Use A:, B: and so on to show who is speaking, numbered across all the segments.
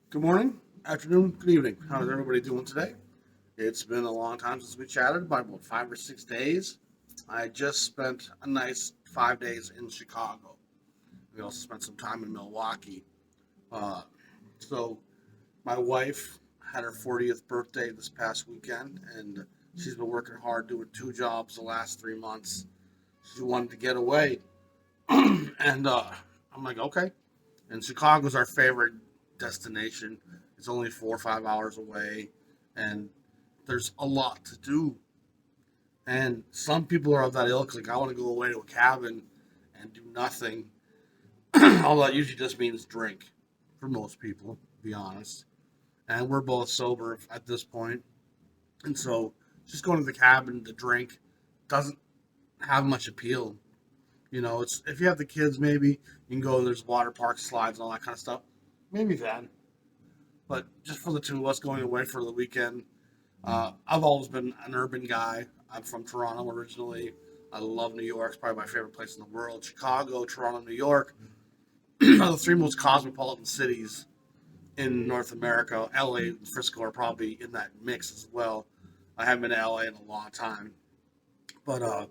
A: Good morning, afternoon, good evening. How is everybody doing today? It's been a long time since we chatted, about 5 or 6 days. I just spent a nice 5 days in Chicago. We also spent some time in Milwaukee. Uh, so, my wife had her 40th birthday this past weekend, and she's been working hard doing two jobs the last 3 months. She wanted to get away, and I'm like, okay. And Chicago's our favorite destination. It's only 4 or 5 hours away, and there's a lot to do. And some people are of that ilk, like I want to go away to a cabin and do nothing. All that usually just means drink for most people, to be honest. And we're both sober at this point, and so just going to the cabin to drink doesn't have much appeal. It's if you have the kids, maybe you can go. There's water parks, slides, and all that kind of stuff. Maybe then, but just for the two of us going away for the weekend, I've always been an urban guy. I'm from Toronto originally. I love New York. It's probably my favorite place in the world. Chicago, Toronto, New York are the three most cosmopolitan cities in North America. LA and Frisco are probably in that mix as well. I haven't been to LA in a long time, but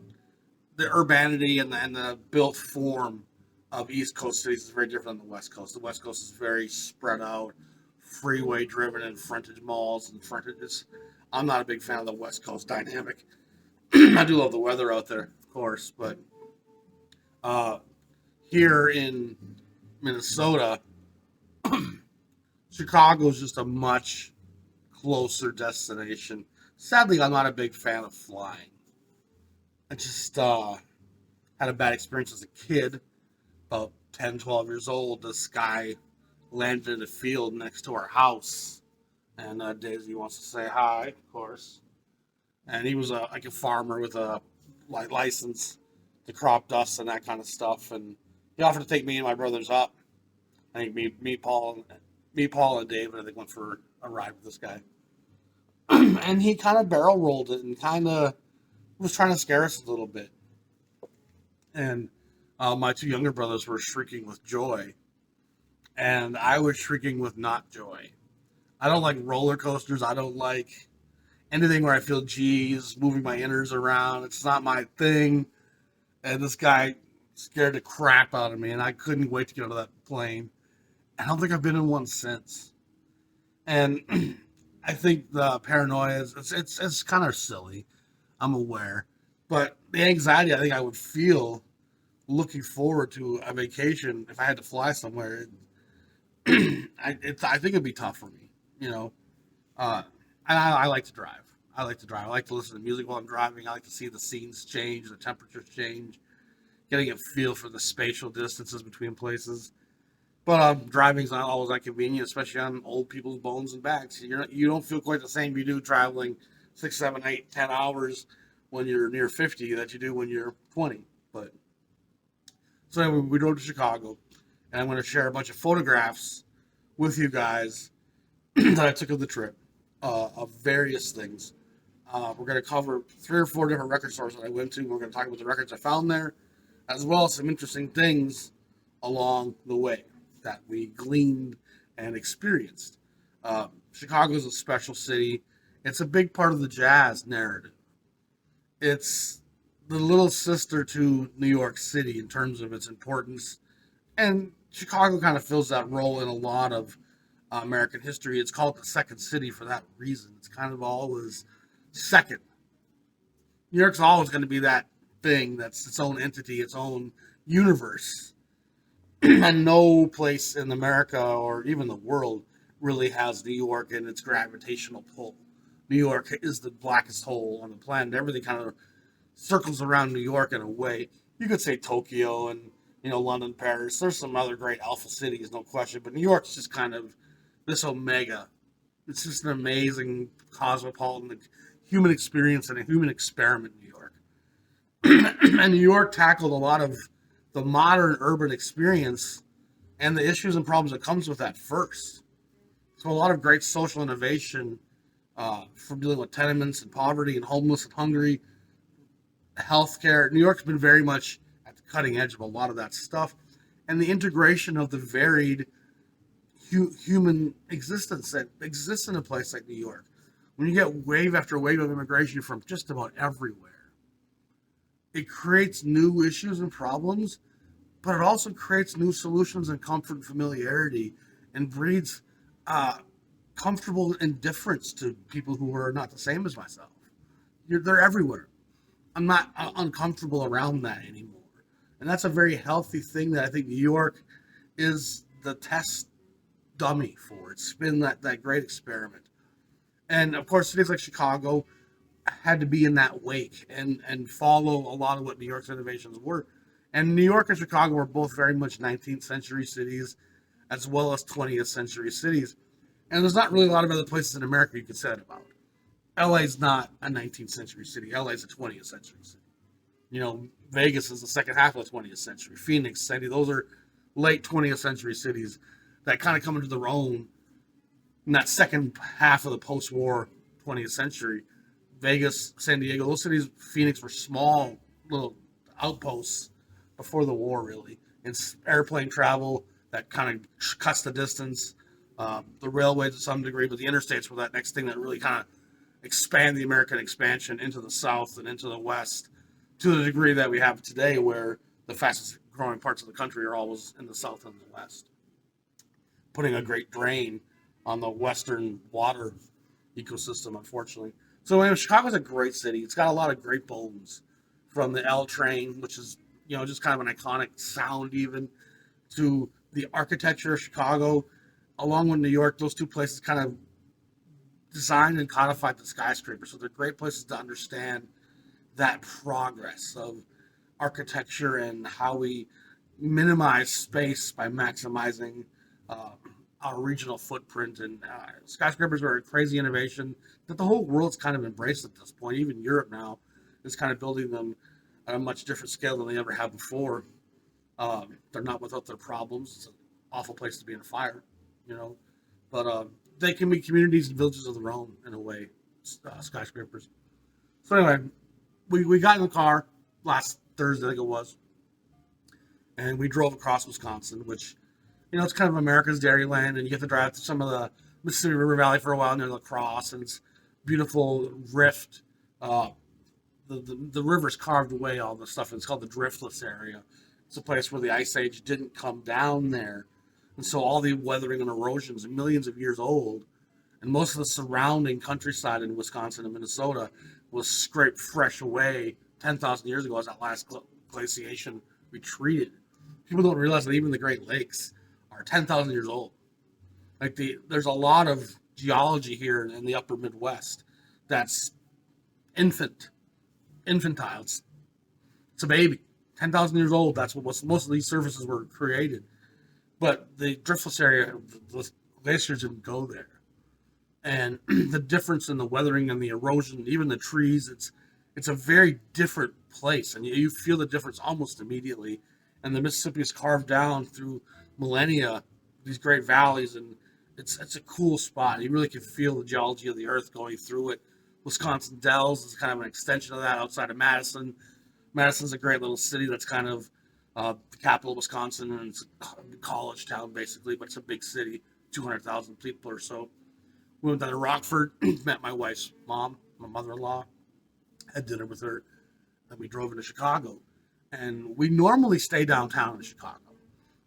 A: the urbanity and the built form of East Coast cities is very different than the West Coast. The West Coast is very spread out, freeway driven, and frontage malls and frontages. I'm not a big fan of the West Coast dynamic. I do love the weather out there, of course, but uh, here in Minnesota, Chicago is just a much closer destination. Sadly, I'm not a big fan of flying. I just had a bad experience as a kid, about 10, 12 years old. This guy landed in a field next to our house, and Daisy wants to say hi, of course. And he was like a farmer with a license to crop dust and that kind of stuff. And he offered to take me and my brothers up. I think Paul, and David, I think went for a ride with this guy. And he kind of barrel rolled it and kind of was trying to scare us a little bit. And my two younger brothers were shrieking with joy, and I was shrieking with not joy. I don't like roller coasters. I don't like anything where I feel G's moving my innards around. It's not my thing. And this guy scared the crap out of me, and I couldn't wait to get out of that plane. I don't think I've been in one since. And I think the paranoia it's kind of silly. I'm aware, but the anxiety I think I would feel looking forward to a vacation if I had to fly somewhere, I think it'd be tough for me. You know, uh, and I like to drive. I like to drive. I like to listen to music while I'm driving. I like to see the scenes change, the temperatures change, getting a feel for the spatial distances between places. But driving's not always that convenient, especially on old people's bones and backs. You don't feel quite the same you do traveling 6, 7, 8, 10 hours when you're near 50 that you do when you're 20. But so anyway, we drove to Chicago, and I'm going to share a bunch of photographs with you guys that I took of the trip of various things. We're going to cover 3 or 4 different record stores that I went to. We're going to talk about the records I found there, as well as some interesting things along the way that we gleaned and experienced. Chicago is a special city. It's a big part of the jazz narrative. It's the little sister to New York City in terms of its importance, and Chicago kind of fills that role in a lot of American history. It's called the second city for that reason. It's kind of always second. New York's always going to be that thing that's its own entity, its own universe. And no place in America or even the world really has New York in its gravitational pull. New York is the blackest hole on the planet. Everything kind of circles around New York in a way. You could say Tokyo and London, Paris. There's some other great alpha cities, no question. But New York's just kind of this omega. It's just an amazing cosmopolitan human experience and a human experiment. New York, and New York tackled a lot of the modern urban experience and the issues and problems that comes with that first. So a lot of great social innovation from dealing with tenements and poverty and homeless and hungry, healthcare. New York's been very much at the cutting edge of a lot of that stuff, and the integration of the varied human existence that exists in a place like New York. When you get wave after wave of immigration from just about everywhere, it creates new issues and problems, but it also creates new solutions and comfort and familiarity, and breeds uh, comfortable indifference to people who are not the same as myself. They're everywhere. I'm not uncomfortable around that anymore. And that's a very healthy thing that I think New York is the test dummy for. It's been that great experiment. And of course, cities like Chicago had to be in that wake and follow a lot of what New York's innovations were. And New York and Chicago were both very much 19th century cities as well as 20th century cities. And there's not really a lot of other places in America you could say that about. LA is not a 19th century city. LA is a 20th century city. Vegas is the second half of the 20th century. Phoenix City, those are late 20th century cities that kind of come into their own in that second half of the post-war 20th century. Vegas, San Diego, those cities, Phoenix, were small little outposts before the war, really. It's airplane travel that kind of cuts the distance, the railways to some degree, but the interstates were that next thing that really kind of expand the American expansion into the South and into the West to the degree that we have today, where the fastest growing parts of the country are always in the South and the West, putting a great drain on the Western water ecosystem, unfortunately. So anyway, Chicago's a great city. It's got a lot of great bones, from the L train, which is, just kind of an iconic sound, even, to the architecture of Chicago, along with New York. Those two places kind of designed and codified the skyscraper. So they're great places to understand that progress of architecture and how we minimize space by maximizing our regional footprint. And skyscrapers are a crazy innovation that the whole world's kind of embraced at this point. Even Europe now is kind of building them at a much different scale than they ever have before. They're not without their problems. It's an awful place to be in a fire, but they can be communities and villages of their own in a way, skyscrapers. So anyway, we got in the car last Thursday, I think it was, and we drove across Wisconsin, which, it's kind of America's Dairyland, and you get to drive through some of the Mississippi River Valley for a while near La Crosse, and it's beautiful rift. The river's carved away all the stuff, and it's called the Driftless area. It's a place where the Ice Age didn't come down there, and so all the weathering and erosion is millions of years old, and most of the surrounding countryside in Wisconsin and Minnesota was scraped fresh away 10,000 years ago as that last glaciation retreated. People don't realize that even the Great Lakes are 10,000 years old. There's a lot of geology here in the upper Midwest that's infantile. It's a baby. 10,000 years old. That's what most of these surfaces were created. But the driftless area, the glaciers didn't go there. And the difference in the weathering and the erosion, even the trees, it's a very different place. And you feel the difference almost immediately. And the Mississippi is carved down through millennia, these great valleys, and it's a cool spot. You really can feel the geology of the earth going through it. Wisconsin Dells is kind of an extension of that outside of Madison. Madison's a great little city that's kind of the capital of Wisconsin, and it's a college town basically, but it's a big city, 200,000 people or so. We went down to Rockford, met my wife's mom, my mother-in-law, had dinner with her, and we drove into Chicago. And we normally stay downtown in Chicago.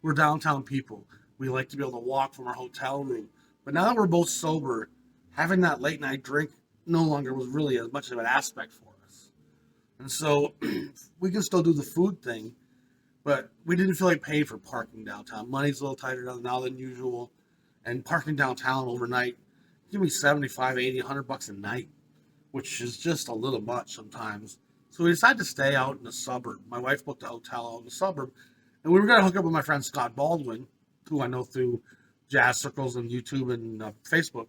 A: We're downtown people. We like to be able to walk from our hotel room. But now that we're both sober, having that late night drink no longer was really as much of an aspect for us. And so we can still do the food thing, but we didn't feel like paying for parking downtown. Money's a little tighter now than usual. And parking downtown overnight, give me 75, 80, 100 bucks a night, which is just a little much sometimes. So we decided to stay out in the suburb. My wife booked a hotel out in the suburb, and we were going to hook up with my friend Scott Baldwin, who I know through jazz circles and YouTube and Facebook.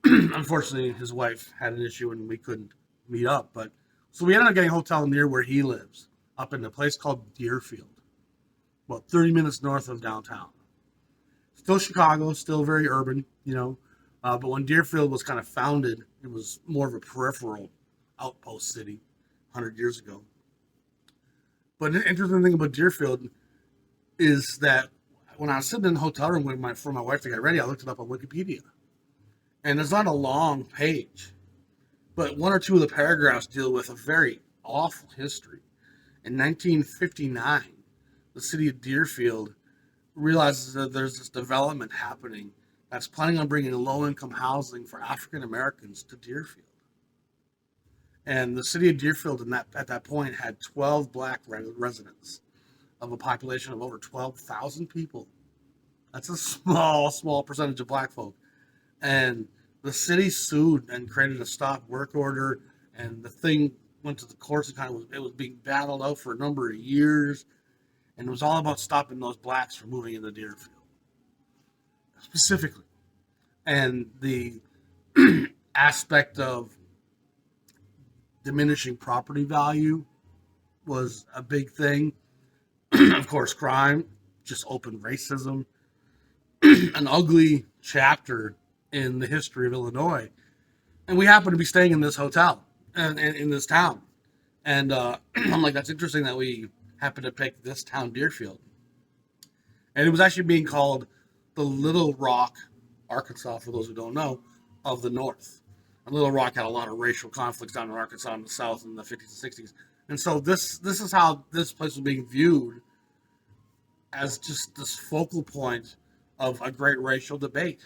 A: Unfortunately, his wife had an issue and we couldn't meet up. But so we ended up getting a hotel near where he lives, up in a place called Deerfield, about 30 minutes north of downtown. Still Chicago, still very urban, but when Deerfield was kind of founded, it was more of a peripheral outpost city 100 years ago. But an interesting thing about Deerfield is that when I was sitting in the hotel room for my wife to get ready, I looked it up on Wikipedia. And it's not a long page, but one or two of the paragraphs deal with a very awful history. In 1959, the city of Deerfield realizes that there's this development happening that's planning on bringing low-income housing for African Americans to Deerfield. And the city of Deerfield at that point had 12 black residents of a population of over 12,000 people. That's a small percentage of black folk. And the city sued and created a stop work order, and the thing went to the courts and it was being battled out for a number of years, and it was all about stopping those blacks from moving into Deerfield specifically. And the aspect of diminishing property value was a big thing. Of course, crime, just open racism, an ugly chapter in the history of Illinois. And we happened to be staying in this hotel and in this town. And I'm like, that's interesting that we happened to pick this town, Deerfield. And it was actually being called the Little Rock, Arkansas, for those who don't know, of the North. And Little Rock had a lot of racial conflicts down in Arkansas in the South in the 50s and 60s. And so this is how this place was being viewed, as just this focal point of a great racial debate.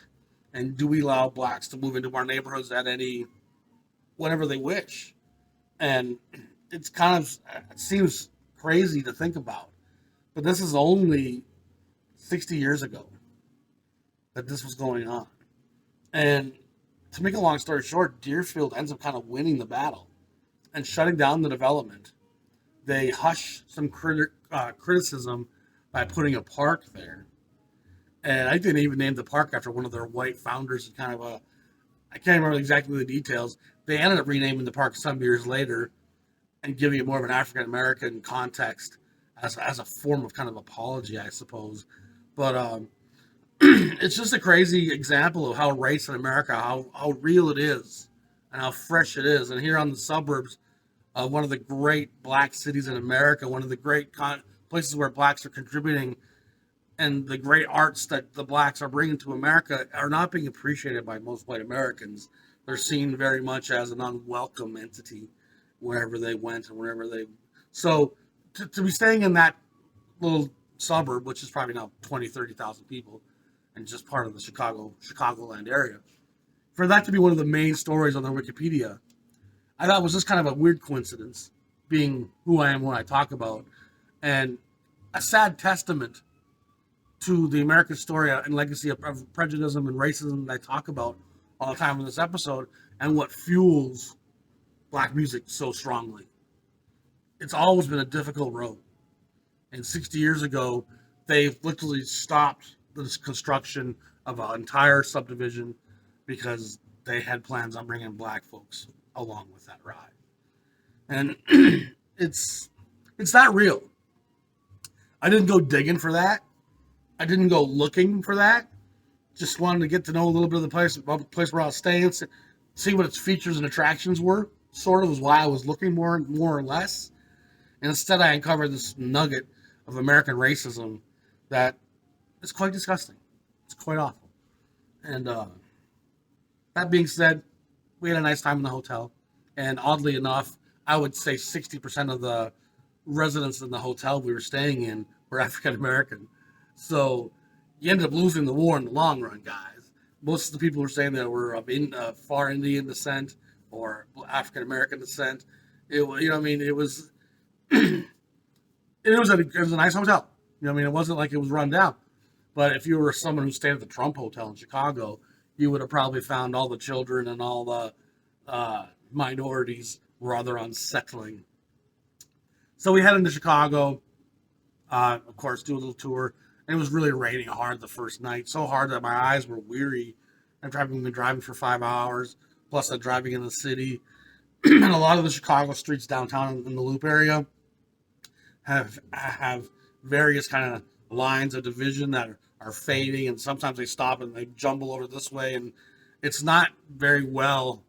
A: And do we allow blacks to move into our neighborhoods at whenever they wish? And it seems crazy to think about, but this is only 60 years ago that this was going on. And to make a long story short, Deerfield ends up kind of winning the battle and shutting down the development. They hush some criticism by putting a park there. And I think they even named the park after one of their white founders. I can't remember exactly the details. They ended up renaming the park some years later and giving it more of an African-American context as a form of kind of apology, I suppose. But it's just a crazy example of how race in America, how real it is and how fresh it is. And here on the suburbs of one of the great black cities in America, one of the great places where blacks are contributing, and the great arts that the blacks are bringing to America are not being appreciated by most white Americans. They're seen very much as an unwelcome entity wherever they went and wherever they. So to be staying in that little suburb, which is probably now 20, 30,000 people, and just part of the Chicagoland area, for that to be one of the main stories on their Wikipedia, I thought it was just kind of a weird coincidence, being who I am when I talk about, and a sad testament to the American story and legacy of prejudice and racism that I talk about all the time in this episode, and what fuels black music so strongly. It's always been a difficult road. And 60 years ago, they literally stopped the construction of an entire subdivision because they had plans on bringing black folks along with that ride. And it's that real. I didn't go digging for that. I didn't go looking for that. Just wanted to get to know a little bit of the place where I was staying, see what its features and attractions were. Sort of was why I was looking more or less. And instead, I uncovered this nugget of American racism that is quite disgusting. It's quite awful. And that being said, we had a nice time in the hotel. And oddly enough, I would say 60% of the residents in the hotel we were staying in were African American. So you ended up losing the war in the long run, guys. Most of the people who were staying there were of far Indian descent or African American descent. It was it was a nice hotel. It wasn't like it was run down. But if you were someone who stayed at the Trump Hotel in Chicago, you would have probably found all the children and all the minorities rather unsettling. So we head into Chicago, of course, do a little tour. And it was really raining hard the first night, so hard that my eyes were weary. I've been driving for 5 hours, plus I'm driving in the city. And a lot of the Chicago streets downtown in the Loop area have various kind of lines of division that are fading, and sometimes they stop and they jumble over this way, and it's not very well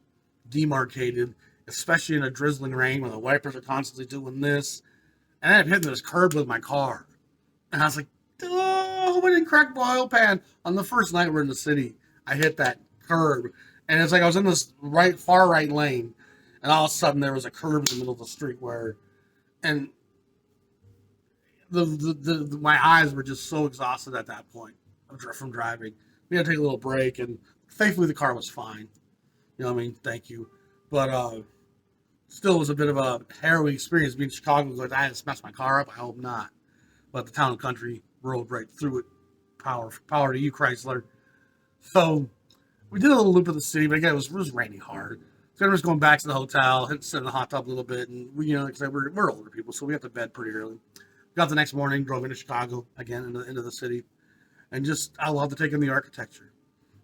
A: demarcated, especially in a drizzling rain when the wipers are constantly doing this. And I ended up hitting this curb with my car, and I was like, oh, didn't crack my oil pan. On the first night we're in the city, I hit that curb, and it's like I was in this far right lane, and all of a sudden there was a curb in the middle of the street and my eyes were just so exhausted at that point from driving. We had to take a little break, and thankfully the car was fine. You know what I mean? Thank you. But still was a bit of a harrowing experience being in Chicago. Like, I had to smash my car up. I hope not. But the town and country rolled right through it. Power to you, Chrysler. So we did a little loop of the city, but again, it was raining hard. So everyone's going back to the hotel, sit in the hot tub a little bit, and we, like I said, we're older people, so we got to bed pretty early. Got the next morning, drove into Chicago again, into the city, and I love to take in the architecture.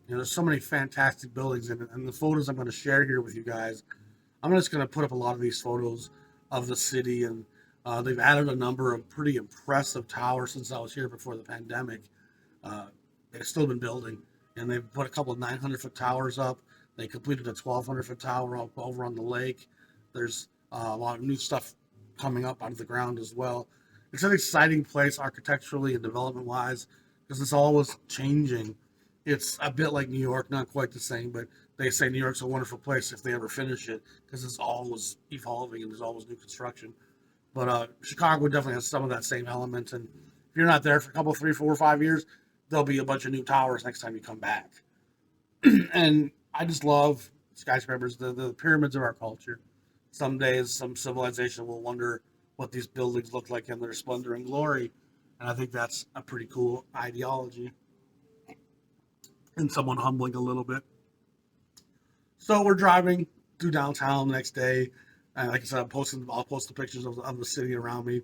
A: There's so many fantastic buildings, and the photos I'm going to share here with you guys, I'm just going to put up a lot of these photos of the city, and they've added a number of pretty impressive towers since I was here before the pandemic. They've still been building, and they've put a couple of 900-foot towers up. They completed a 1,200-foot tower up over on the lake. There's a lot of new stuff coming up out of the ground as well. It's an exciting place architecturally and development-wise because it's always changing. It's a bit like New York, not quite the same, but they say New York's a wonderful place if they ever finish it because it's always evolving and there's always new construction. But Chicago definitely has some of that same element. And if you're not there for a couple, 3, 4, 5 years, there'll be a bunch of new towers next time you come back. And I just love skyscrapers, the pyramids of our culture. Some days, some civilization will wonder what these buildings look like in their splendor and glory. And I think that's a pretty cool ideology and somewhat humbling a little bit. So we're driving through downtown the next day. And like I said, I'll post the pictures of the city around me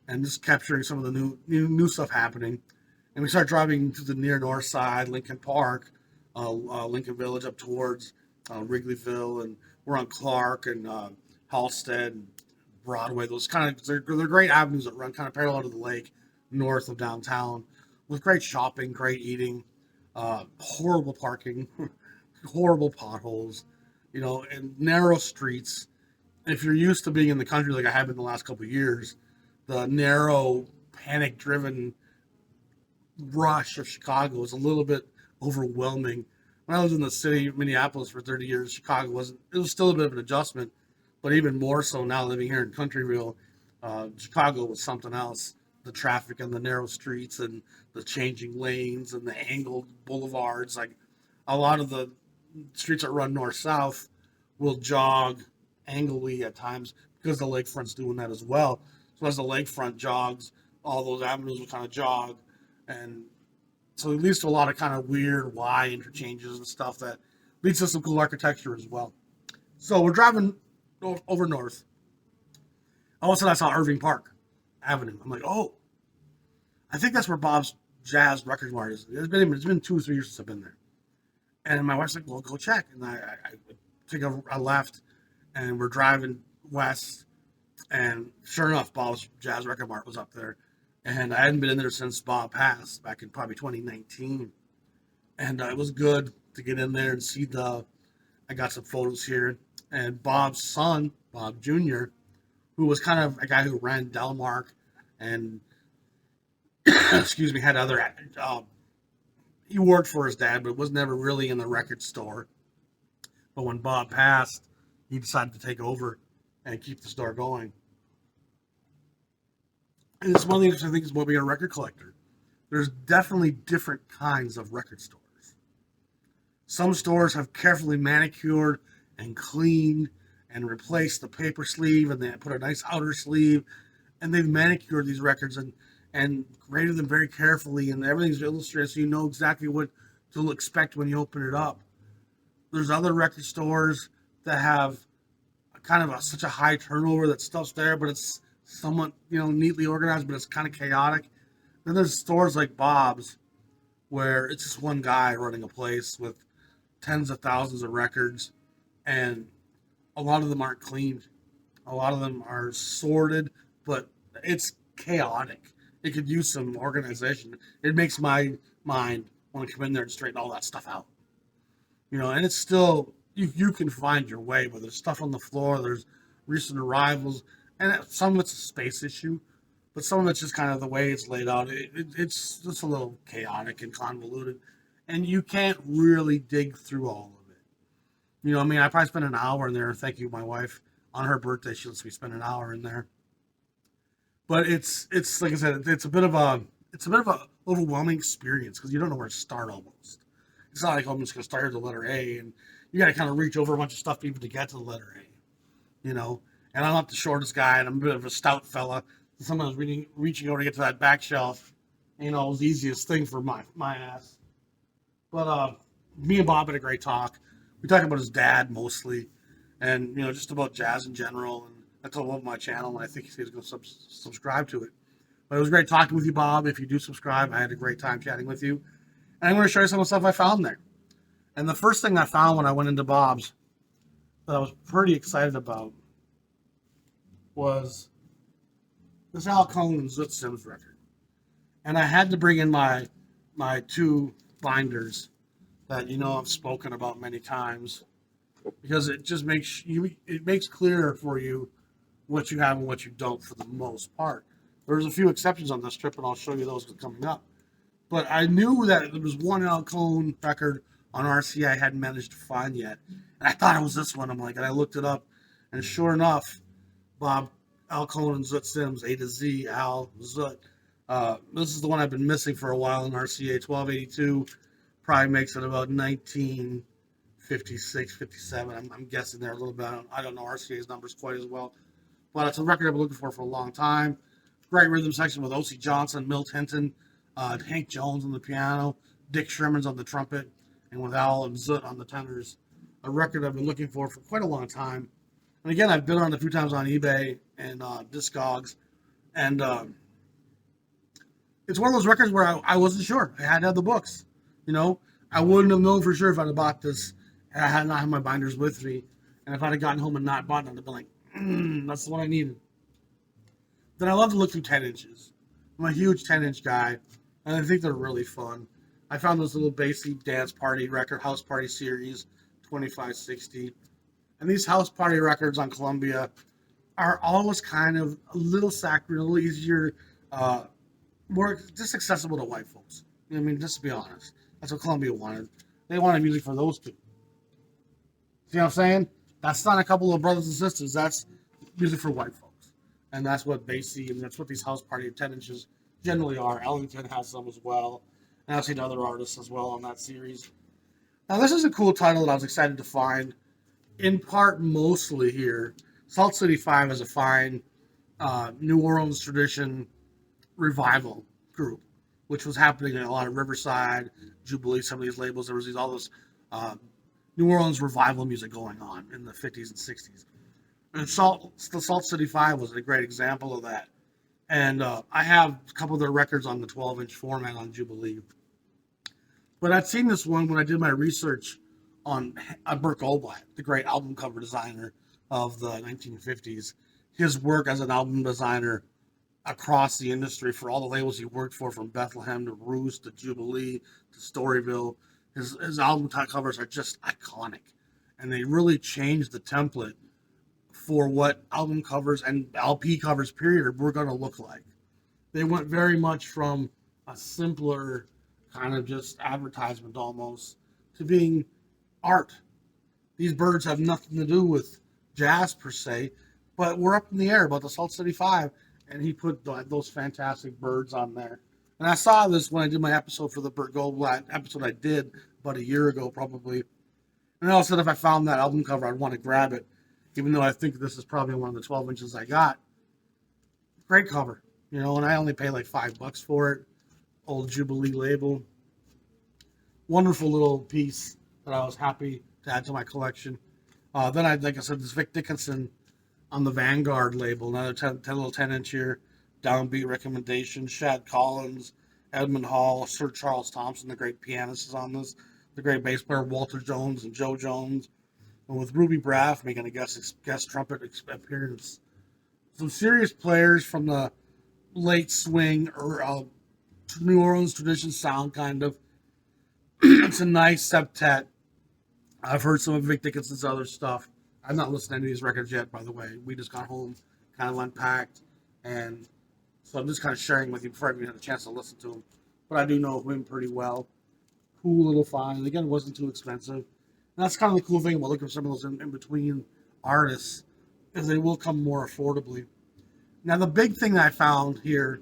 A: and just capturing some of the new stuff happening. And we start driving to the near north side, Lincoln Park, Lincoln Village up towards Wrigleyville, and we're on Clark and Halstead and Broadway. Those they're great avenues that run kind of parallel to the lake, north of downtown, with great shopping, great eating, horrible parking, horrible potholes, and narrow streets. If you're used to being in the country like I have been the last couple of years, the narrow, panic-driven rush of Chicago is a little bit overwhelming. When I was in the city of Minneapolis for 30 years, Chicago it was still a bit of an adjustment, but even more so now living here in Countryville, Chicago was something else. The traffic and the narrow streets and the changing lanes and the angled boulevards. Like a lot of the streets that run north-south will jog angrily at times because the lakefront's doing that as well. So as the lakefront jogs, all those avenues will kind of jog. And so it leads to a lot of kind of weird Y interchanges and stuff that leads to some cool architecture as well. So we're driving over north. All of a sudden I saw Irving Park Avenue. I'm like, oh, I think that's where Bob's Jazz Record Mart is. It's been 2 or 3 years since I've been there. And my wife's like, well, go check. And I take a left, and we're driving west. And sure enough, Bob's Jazz Record Mart was up there. And I hadn't been in there since Bob passed back in probably 2019. And it was good to get in there and see I got some photos here. And Bob's son, Bob Jr., who was kind of a guy who ran Delmark and, had other, he worked for his dad, but was never really in the record store. But when Bob passed, he decided to take over and keep the store going. And it's one of the interesting things about being a record collector. There's definitely different kinds of record stores. Some stores have carefully manicured and cleaned and replaced the paper sleeve, and they put a nice outer sleeve, and they've manicured these records and graded them very carefully, and everything's illustrated so you know exactly what to expect when you open it up. There's other record stores that have kind of such a high turnover that stuff's there, but it's somewhat, neatly organized, but it's kind of chaotic. Then there's stores like Bob's where it's just one guy running a place with tens of thousands of records, and a lot of them aren't cleaned. A lot of them are sorted, but it's chaotic. It could use some organization. It makes my mind want to come in there and straighten all that stuff out. And it's still, you can find your way, but there's stuff on the floor, there's recent arrivals, and some of it's a space issue. but some of it's just kind of the way it's laid out. It's just a little chaotic and convoluted, and you can't really dig through all of it. I mean, I probably spent an hour in there. Thank you, my wife. On her birthday, she lets me spend an hour in there. But it's like I said, it's a bit of a overwhelming experience because you don't know where to start almost. It's not like, oh, I'm just gonna start at the letter A, and you got to kind of reach over a bunch of stuff even to get to the letter A, you know. And I'm not the shortest guy, and I'm a bit of a stout fella. So sometimes reaching over to get to that back shelf ain't always the easiest thing for my ass. But me and Bob had a great talk. We talked about his dad mostly, and just about jazz in general. And I told him about my channel, and I think he's going to subscribe to it. But it was great talking with you, Bob. If you do subscribe, I had a great time chatting with you. And I'm going to show you some of the stuff I found there. And the first thing I found when I went into Bob's that I was pretty excited about was this Al Cohn and Zoot Sims record. And I had to bring in my two binders that I've spoken about many times, because it just makes clearer for you what you have and what you don't for the most part. There's a few exceptions on this trip, and I'll show you those coming up. But I knew that there was one Al Cohn record on RCA I hadn't managed to find yet. And I thought it was this one. And I looked it up. And sure enough, Al Cohn and Zoot Sims, A to Z, Al, Zoot. This is the one I've been missing for a while in RCA. 1282 probably makes it about 1956, 57. I'm guessing there a little bit. I don't know RCA's numbers quite as well. But it's a record I've been looking for a long time. Great rhythm section with O.C. Johnson, Milt Hinton, Hank Jones on the piano, Dick Sherman's on the trumpet, and with Al and Zoot on the tenors. A record I've been looking for quite a long time. And again, I've been on it a few times on eBay and Discogs. And it's one of those records where I wasn't sure. I had to have the books. I wouldn't have known for sure if I'd have bought this and I had not had my binders with me. And if I'd have gotten home and not bought it, I'd have been like, that's the one I needed. Then I love to look through 10 inches. I'm a huge 10-inch guy, and I think they're really fun. I found this little bassy dance party record, House Party Series 2560. And these house party records on Columbia are always kind of a little saccharine, a little easier, more just accessible to white folks. I mean, just to be honest. That's what Columbia wanted. They wanted music for those two. See what I'm saying? That's not a couple of brothers and sisters. That's music for white folks. And that's what bassy, and that's what these house party 10 inches generally are. Ellington has some as well. And I've seen other artists as well on that series. Now, this is a cool title that I was excited to find. In part, mostly here. Salt City 5 is a fine New Orleans tradition revival group, which was happening in a lot of Riverside, Jubilee, some of these labels. There was all this New Orleans revival music going on in the 50s and 60s. And the Salt City 5 was a great example of that. And I have a couple of their records on the 12-inch format on Jubilee. But I'd seen this one when I did my research on Burt Goldblatt, the great album cover designer of the 1950s. His work as an album designer across the industry for all the labels he worked for, from Bethlehem to Roost to Jubilee to Storyville. His album covers are just iconic. And they really changed the template for what album covers and LP covers, period, were going to look like. They went very much from a simpler kind of just advertisement almost to being art. These birds have nothing to do with jazz per se, but we're up in the air about the Salt City 5, and he put those fantastic birds on there. And I saw this when I did my episode for the Burt Goldblatt episode I did about a year ago probably. And I also said if I found that album cover, I'd want to grab it, even though I think this is probably one of the 12 inches I got. Great cover, and I only paid like $5 for it. Old Jubilee label. Wonderful little piece that I was happy to add to my collection. Then like I said, this Vic Dickinson on the Vanguard label, another 10 little 10-inch here. Downbeat recommendation. Shad Collins, Edmund Hall, Sir Charles Thompson, the great pianist, is on this. The great bass player Walter Jones and Joe Jones. And with Ruby Braff making a guest trumpet appearance. Some serious players from the late swing or New Orleans tradition sound, kind of. It's a nice septet. I've heard some of Vic Dickinson's other stuff. I've not listened to any of these records yet, by the way. We just got home, kind of unpacked, and So I'm just kind of sharing with you before I even had a chance to listen to him. But I do know him pretty well. Cool little find. Again, it wasn't too expensive. And that's kind of the cool thing about looking for some of those in between artists is they will come more affordably. Now the big thing that I found here,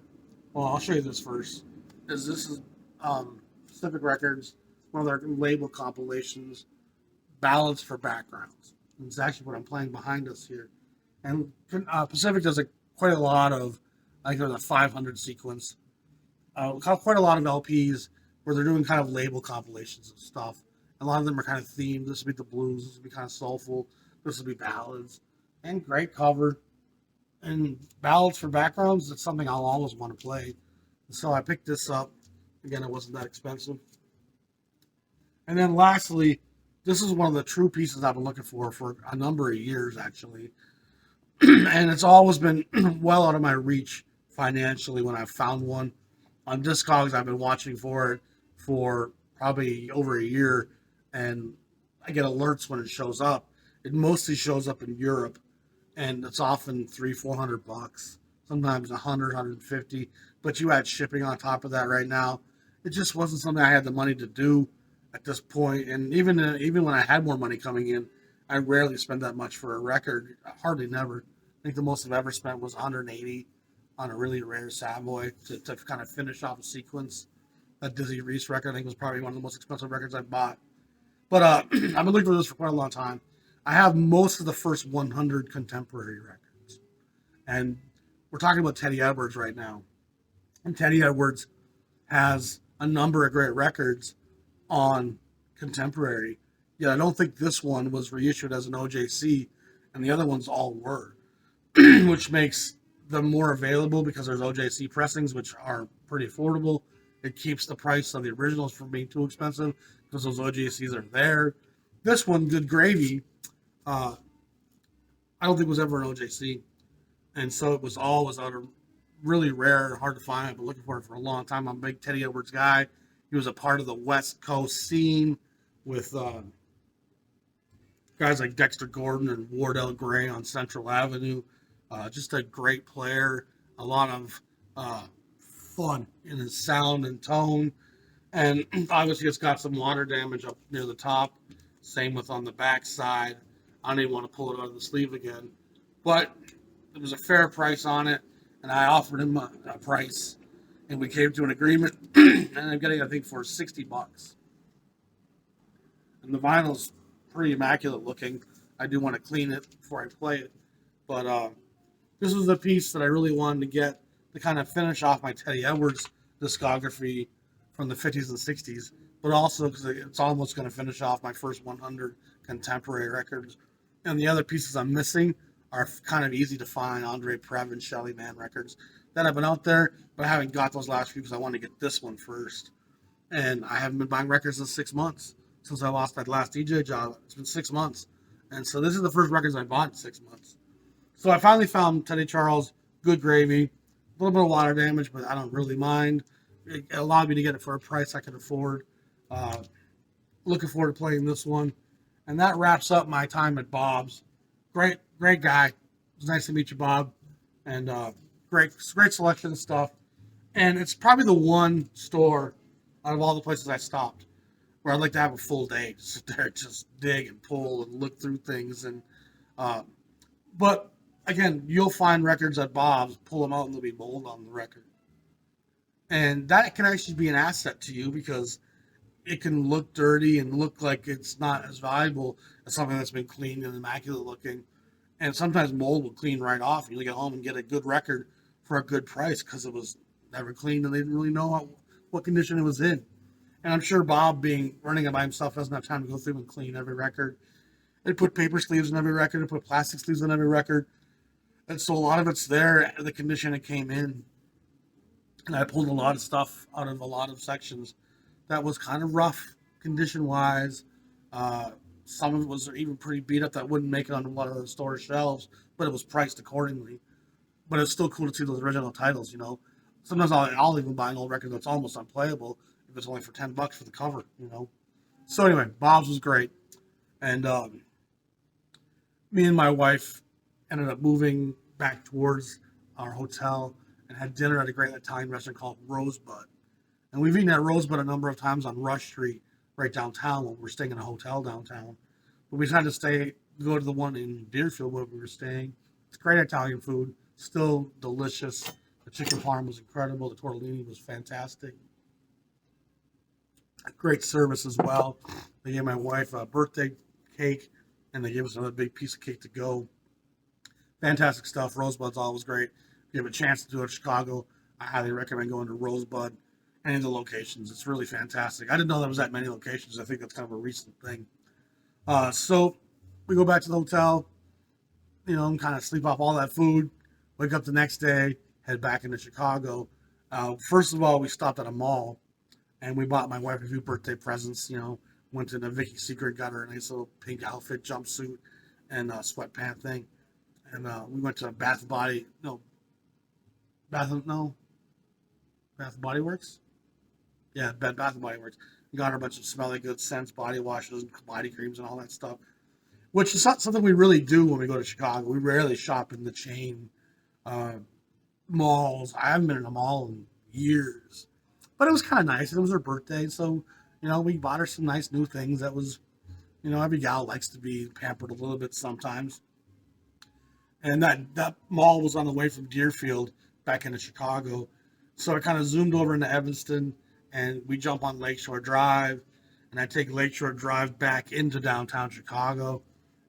A: well, I'll show you this first, is this is Pacific Records, one of their label compilations, Ballads for Backgrounds. And it's actually what I'm playing behind us here. And Pacific does quite a lot of, I think there's a 500 sequence, quite a lot of LPs where they're doing kind of label compilations and stuff. A lot of them are kind of themed. This would be the blues. This would be kind of soulful. This would be ballads. And great cover. And Ballads for Backgrounds, it's something I'll always want to play. So I picked this up. Again, it wasn't that expensive. And then lastly, this is one of the true pieces I've been looking for a number of years, actually. And it's always been well out of my reach financially when I've found one. On Discogs, I've been watching for it for probably over a year, and I get alerts when it shows up. It mostly shows up in Europe, and it's often $300-400, sometimes 150. But you add shipping on top of that right now. It just wasn't something I had the money to do at this point. And even when I had more money coming in, I rarely spend that much for a record. Hardly never. I think the most I've ever spent was 180 on a really rare Savoy to kind of finish off a sequence. That Dizzy Reese record, I think, was probably one of the most expensive records I bought. But I've been looking for this for quite a long time. I have most of the first 100 contemporary records. And we're talking about Teddy Edwards right now. And Teddy Edwards has a number of great records on contemporary. Yeah, I don't think this one was reissued as an OJC, and the other ones all were, which makes them more available because there's OJC pressings, which are pretty affordable. It keeps the price of the originals from being too expensive because those OJCs are there. This one, Good Gravy, I don't think was ever an OJC, and so it was always out of really rare, hard to find. I've been looking for it for a long time. I'm a big Teddy Edwards guy. He was a part of the West Coast scene with guys like Dexter Gordon and Wardell Gray on Central Avenue. Just a great player. A lot of fun in his sound and tone. And obviously it's got some water damage up near the top. Same with on the back side. I don't even want to pull it out of the sleeve again. But there was a fair price on it, and I offered him a price, and we came to an agreement, and I'm getting, I think, for $60. And the vinyl's pretty immaculate looking. I do want to clean it before I play it. But this was the piece that I really wanted to get to kind of finish off my Teddy Edwards discography from the 50s and 60s, but also because it's almost going to finish off my first 100 contemporary records. And the other pieces I'm missing are kind of easy to find, Andre Previn, Shelly Man records that have been out there, but I haven't got those last few because I wanted to get this one first. And I haven't been buying records in 6 months since I lost that last DJ job. It's been 6 months. And so this is the first records I bought in 6 months. So I finally found Teddy Charles, Good Gravy, a little bit of water damage, but I don't really mind. It allowed me to get it for a price I could afford. Looking forward to playing this one. And that wraps up my time at Bob's. Great guy. It was nice to meet you, Bob. And great selection of stuff. And it's probably the one store out of all the places I stopped where I'd like to have a full day. Sit there, just dig and pull and look through things. And but again, you'll find records at Bob's, pull them out, and there'll be mold on the record. And that can actually be an asset to you because it can look dirty and look like it's not as valuable as something that's been cleaned and immaculate looking. And sometimes mold will clean right off. You get home and get a good record for a good price because it was never cleaned and they didn't really know what condition it was in. And I'm sure Bob, being running it by himself, doesn't have time to go through and clean every record. They put paper sleeves in every record. They put plastic sleeves in every record. And so a lot of it's there, the condition it came in. And I pulled a lot of stuff out of a lot of sections that was kind of rough condition-wise. Some of it was even pretty beat up that wouldn't make it on a lot of the store shelves, but it was priced accordingly. But it's still cool to see those original titles, Sometimes I'll even buy an old record that's almost unplayable if it's only for $10 for the cover, So anyway, Bob's was great. And me and my wife ended up moving back towards our hotel and had dinner at a great Italian restaurant called Rosebud. And we've eaten at Rosebud a number of times on Rush Street, right downtown when we're staying in a hotel downtown. But we decided to go to the one in Deerfield where we were staying. It's great Italian food, still delicious. The chicken parm was incredible. The tortellini was fantastic. Great service as well. They gave my wife a birthday cake, and they gave us another big piece of cake to go. Fantastic stuff. Rosebud's always great. If you have a chance to do it in Chicago, I highly recommend going to Rosebud. Any of the locations. It's really fantastic. I didn't know there was that many locations. I think that's kind of a recent thing. So we go back to the hotel, and kind of sleep off all that food. Wake up the next day, head back into Chicago. First of all, we stopped at a mall, and we bought my wife a few birthday presents. Went to the Vicky's Secret, got her a nice little pink outfit, jumpsuit, and sweatpant thing. And we went to Bath and Body Works. Yeah, Bath and Body Works. We got her a bunch of smelly good scents, body washes, and body creams, and all that stuff. Which is not something we really do when we go to Chicago. We rarely shop in the chain malls. I haven't been in a mall in years. But it was kind of nice. It was her birthday, so, we bought her some nice new things. That was, every gal likes to be pampered a little bit sometimes. And that mall was on the way from Deerfield back into Chicago. So I kind of zoomed over into Evanston, and we jump on Lakeshore Drive, and I take Lakeshore Drive back into downtown Chicago.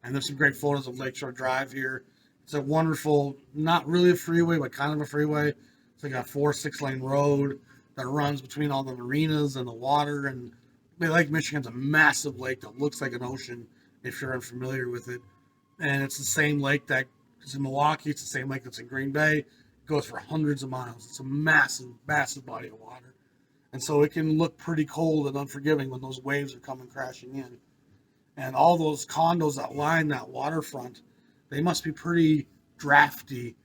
A: And there's some great photos of Lakeshore Drive here. It's a wonderful, not really a freeway, but kind of a freeway. It's like a 4-6 lane road that runs between all the marinas and the water. And Lake Michigan's a massive lake that looks like an ocean if you're unfamiliar with it. And it's the same lake that is in Milwaukee. It's the same lake that's in Green Bay. It goes for hundreds of miles. It's a massive, massive body of water. And so it can look pretty cold and unforgiving when those waves are coming crashing in. And all those condos that line that waterfront, they must be pretty drafty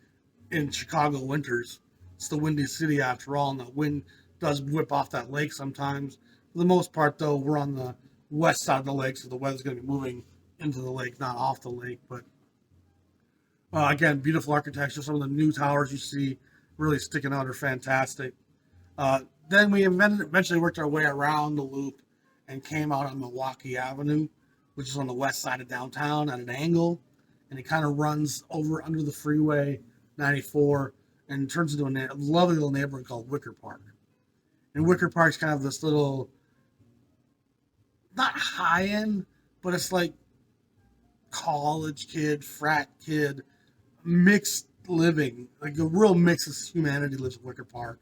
A: in Chicago winters. It's the windy city after all, and the wind does whip off that lake sometimes. For the most part, though, we're on the west side of the lake, so the weather's going to be moving into the lake, not off the lake. But again, beautiful architecture. Some of the new towers you see really sticking out are fantastic. Then we eventually worked our way around the loop and came out on Milwaukee Avenue, which is on the west side of downtown at an angle, and it kind of runs over under the freeway 94 and turns into a lovely little neighborhood called Wicker Park. And Wicker Park's kind of this little, not high end, but it's like college kid, frat kid, mixed living, like a real mix of humanity lives in Wicker Park.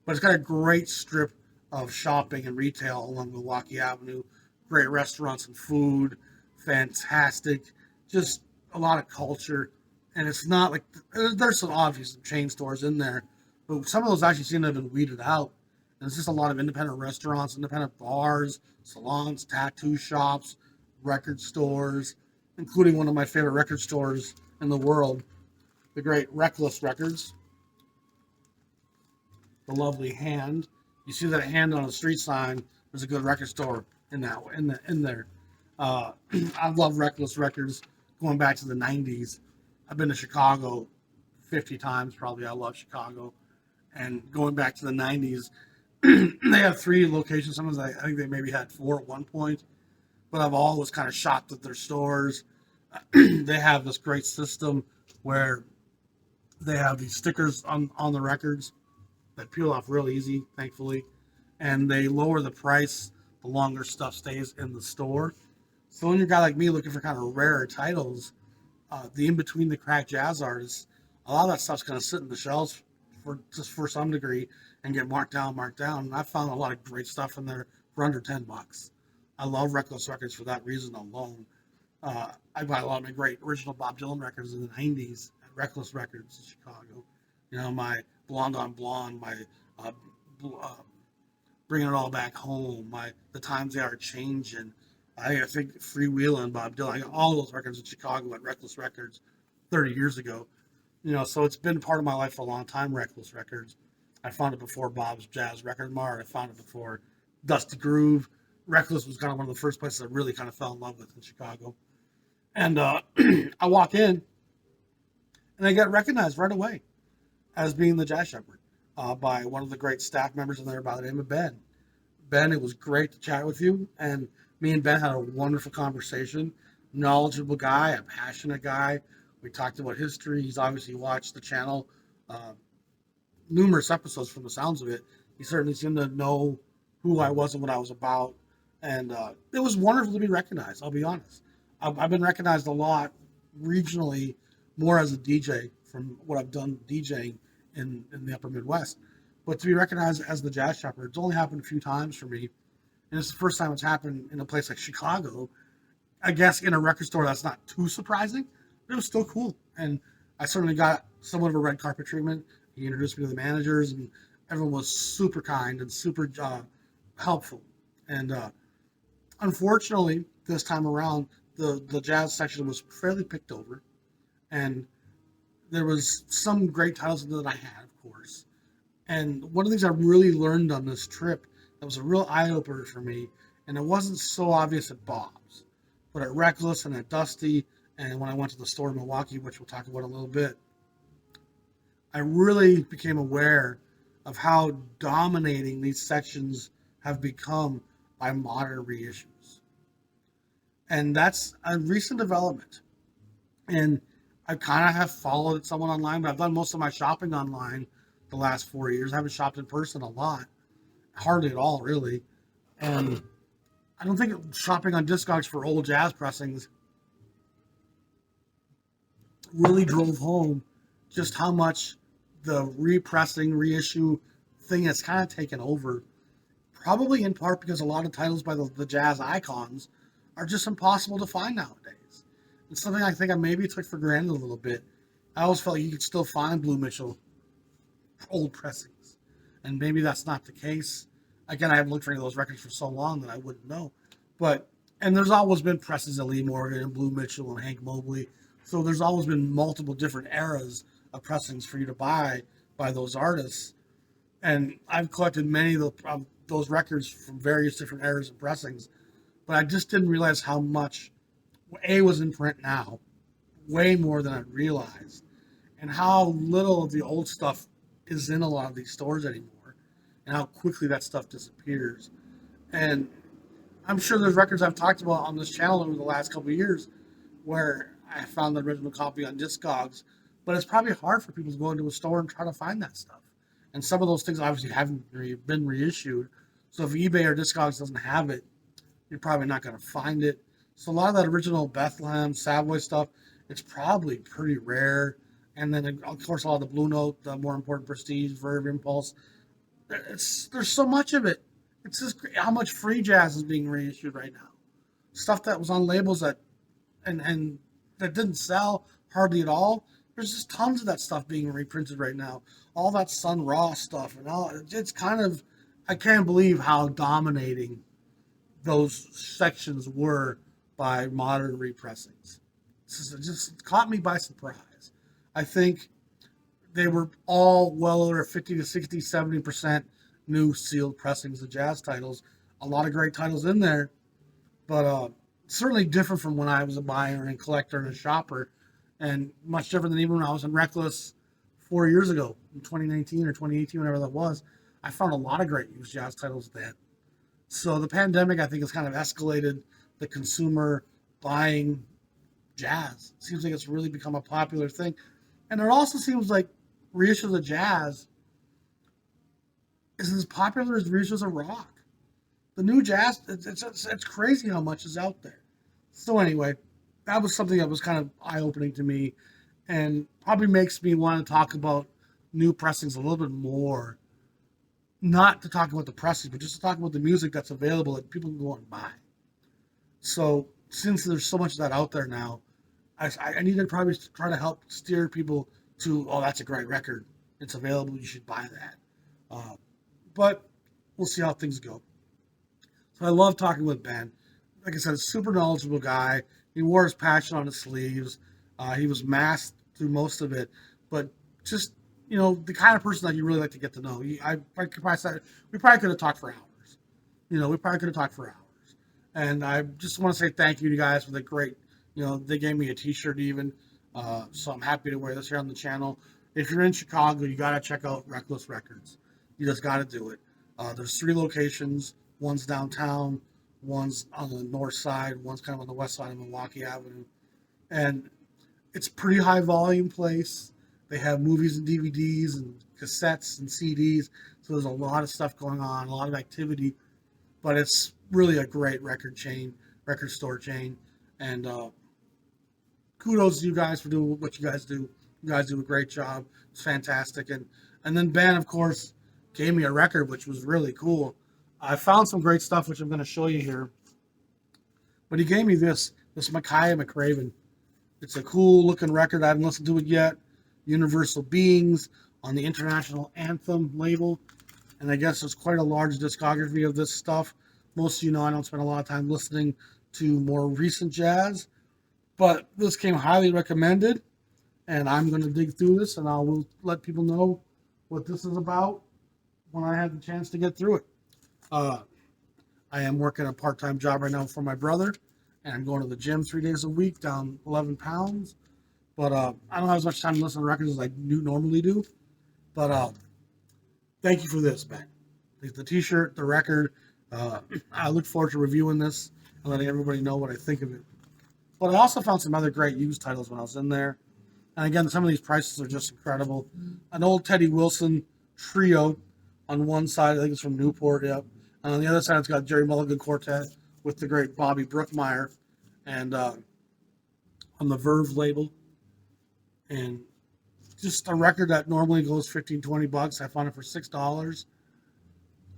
A: But it's got a great strip of shopping and retail along Milwaukee Avenue. Great restaurants and food, fantastic, just a lot of culture. And it's not like, there's some obvious chain stores in there, but some of those actually seem to have been weeded out. And it's just a lot of independent restaurants, independent bars, salons, tattoo shops, record stores, including one of my favorite record stores in the world, the great Reckless Records. The lovely Hand. You see that hand on a street sign, there's a good record store in there. I love Reckless Records going back to the 90s. I've been to Chicago 50 times probably. I love Chicago. And going back to the 90s, they have 3 locations. Sometimes I think they maybe had 4 at one point. But I've always kind of shopped at their stores. They have this great system where they have these stickers on the records that peel off real easy, thankfully. And they lower the price the longer stuff stays in the store. So when you're a guy like me looking for kind of rarer titles, the in-between the crack jazz artists, a lot of that stuff's going to sit in the shelves for some degree and get marked down. And I found a lot of great stuff in there for under $10. I love Reckless Records for that reason alone. I bought a lot of my great original Bob Dylan records in the 90s at Reckless Records in Chicago. My Blonde on Blonde, my Bringing It All Back Home, The Times They Are Changing. I think Freewheelin', Bob Dylan. I got all those records in Chicago at Reckless Records 30 years ago. So it's been part of my life for a long time, Reckless Records. I found it before Bob's Jazz Record Mart. I found it before Dusty Groove. Reckless was kind of one of the first places I really kind of fell in love with in Chicago. And I walk in, and I get recognized right away as being the Jazz Shepherd. by one of the great staff members in there by the name of Ben. Ben, it was great to chat with you, and me and Ben had a wonderful conversation. Knowledgeable guy, a passionate guy. We talked about history. He's obviously watched the channel uh, numerous episodes from the sounds of it. He certainly seemed to know who I was and what I was about. And it was wonderful to be recognized, I'll be honest. I've been recognized a lot regionally, more as a DJ from what I've done DJing in the upper Midwest. But to be recognized as the jazz chopper, it's only happened a few times for me. And it's the first time it's happened in a place like Chicago. I guess in a record store, that's not too surprising, but it was still cool. And I certainly got somewhat of a red carpet treatment. He introduced me to the managers, and everyone was super kind and super helpful. And unfortunately, this time around, the jazz section was fairly picked over, and there was some great titles that I had, of course. And one of the things I really learned on this trip that was a real eye opener for me, and it wasn't so obvious at Bob's, but at Reckless and at Dusty, and when I went to the store in Milwaukee, which we'll talk about in a little bit, I really became aware of how dominating these sections have become by modern reissues. And that's a recent development. And I kind of have followed someone online, but I've done most of my shopping online the last 4 years. I haven't shopped in person a lot, hardly at all, really. And I don't think shopping on Discogs for old jazz pressings really drove home just how much the repressing, reissue thing has kind of taken over. Probably in part because a lot of titles by the jazz icons are just impossible to find nowadays. It's something I think I maybe took for granted a little bit. I always felt like you could still find Blue Mitchell old pressings. And maybe that's not the case. Again, I haven't looked for any of those records for so long that I wouldn't know. And there's always been presses of Lee Morgan and Blue Mitchell and Hank Mobley. So there's always been multiple different eras of pressings for you to buy by those artists. And I've collected many of those records from various different eras of pressings. But I just didn't realize how much A was in print now, way more than I realized, and how little of the old stuff is in a lot of these stores anymore, and how quickly that stuff disappears. And I'm sure there's records I've talked about on this channel over the last couple of years where I found the original copy on Discogs, but it's probably hard for people to go into a store and try to find that stuff. And some of those things obviously haven't been reissued. So if eBay or Discogs doesn't have it, you're probably not going to find it. So a lot of that original Bethlehem, Savoy stuff, it's probably pretty rare. And then, of course, a lot of the Blue Note, the more important Prestige, Verve, Impulse. There's so much of it. It's just how much free jazz is being reissued right now. Stuff that was on labels that and that didn't sell hardly at all. There's just tons of that stuff being reprinted right now. All that Sun Ra stuff and all. It's kind of, I can't believe how dominating those sections were by modern repressings. It just caught me by surprise. I think they were all well over 50 to 60, 70% new sealed pressings of jazz titles. A lot of great titles in there, but certainly different from when I was a buyer and collector and a shopper, and much different than even when I was in Reckless 4 years ago, in 2019 or 2018, whatever that was. I found a lot of great used jazz titles then. So the pandemic, I think, has kind of escalated the consumer buying jazz. It seems like it's really become a popular thing. And it also seems like reissues of jazz is as popular as reissues of rock. The new jazz, it's crazy how much is out there. So anyway, that was something that was kind of eye-opening to me and probably makes me want to talk about new pressings a little bit more. Not to talk about the pressings, but just to talk about the music that's available that people can go and buy. So since there's so much of that out there now, I need to probably try to help steer people to, oh, that's a great record. It's available. You should buy that. But we'll see how things go. So I love talking with Ben. Like I said, a super knowledgeable guy. He wore his passion on his sleeves. He was masked through most of it, but just, the kind of person that you really like to get to know. We probably could have talked for hours. We probably could have talked for hours. And I just want to say thank you to you guys for the great, they gave me a t-shirt even. So I'm happy to wear this here on the channel. if you're in Chicago, you got to check out Reckless Records. You just got to do it. There's 3 locations. One's downtown, one's on the north side, one's kind of on the west side of Milwaukee Avenue. And it's a pretty high volume place. They have movies and DVDs and cassettes and CDs. So there's a lot of stuff going on, a lot of activity. But it's really a great record store chain. And kudos to you guys for doing what you guys do. You guys do a great job. It's fantastic. And then Ben, of course, gave me a record, which was really cool. I found some great stuff, which I'm going to show you here. But he gave me this Micaiah McCraven. It's a cool looking record. I haven't listened to it yet. Universal Beings on the International Anthem label. And I guess there's quite a large discography of this stuff. Most of you know I don't spend a lot of time listening to more recent jazz. But this came highly recommended. And I'm going to dig through this, and I will let people know what this is about when I have the chance to get through it. I am working a part-time job right now for my brother, and I'm going to the gym 3 days a week, down 11 pounds. But I don't have as much time to listen to records as I normally do. But thank you for this, Ben. The t-shirt, the record. I look forward to reviewing this and letting everybody know what I think of it. But I also found some other great used titles when I was in there. And again, some of these prices are just incredible. An old Teddy Wilson trio on one side, I think it's from Newport, yep. And on the other side, it's got Jerry Mulligan Quartet with the great Bobby Brookmeyer, and on the Verve label. And just a record that normally goes $15-20. I found it for $6.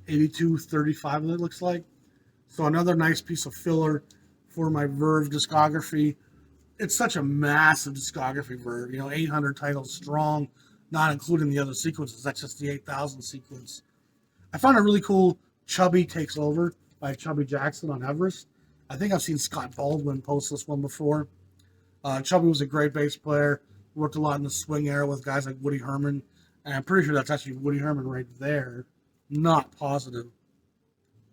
A: 82.35 it looks like. So another nice piece of filler for my Verve discography. It's such a massive discography, Verve, 800 titles strong, not including the other sequences. That's just the 8,000 sequence. I found a really cool Chubby Takes Over by Chubby Jackson on Everest. I think I've seen Scott Baldwin post this one before. Chubby was a great bass player, worked a lot in the swing era with guys like Woody Herman, and I'm pretty sure that's actually Woody Herman right there. Not positive.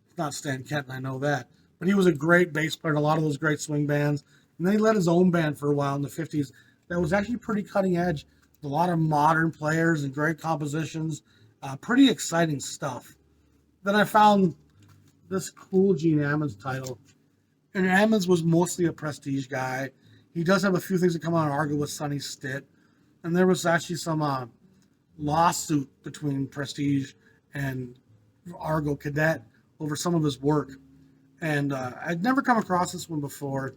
A: It's not Stan Kenton, I know that. But he was a great bass player in a lot of those great swing bands. And then he led his own band for a while in the 50s that was actually pretty cutting edge. A lot of modern players and great compositions. Pretty exciting stuff. Then I found this cool Gene Ammons title. And Ammons was mostly a Prestige guy. He does have a few things that come out on Argo with Sonny Stitt. And there was actually some lawsuit between Prestige and Argo Cadet over some of his work. And I'd never come across this one before.